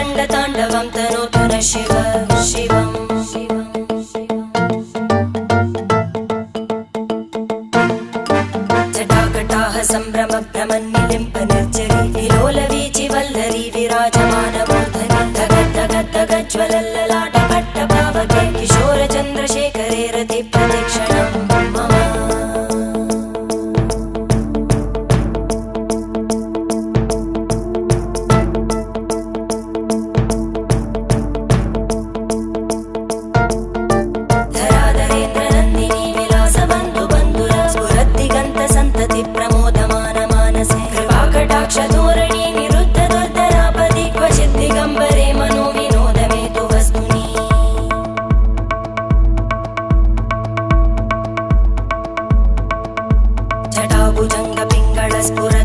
रङ्गताण्डवं तनोतु न शिव शिवम् जटाकटाः सम्भ्रमभ्रमन्निलिम्प निर्जरी विलोलवीचि वल्लरी विराजमानमूर्धनि धगज्ज्वलल्ललाटपट्टपावके किशोरचन्द्रशेखरे रतिप्रतिक्षणं मम धराधरेन्द्रनन्दिनी विलासबन्धुबन्धुर स्फुरद्दिगन्तसन्तति प्रमोदमान मानसे कृपाकटाक्षधोरणी निरुद्ध दुर्धरापदि क्वचित् दिगम्बरे मनो विनोदमेतु वस्तुनि जटाभुजङ्ग पिङ्गळ स्फुर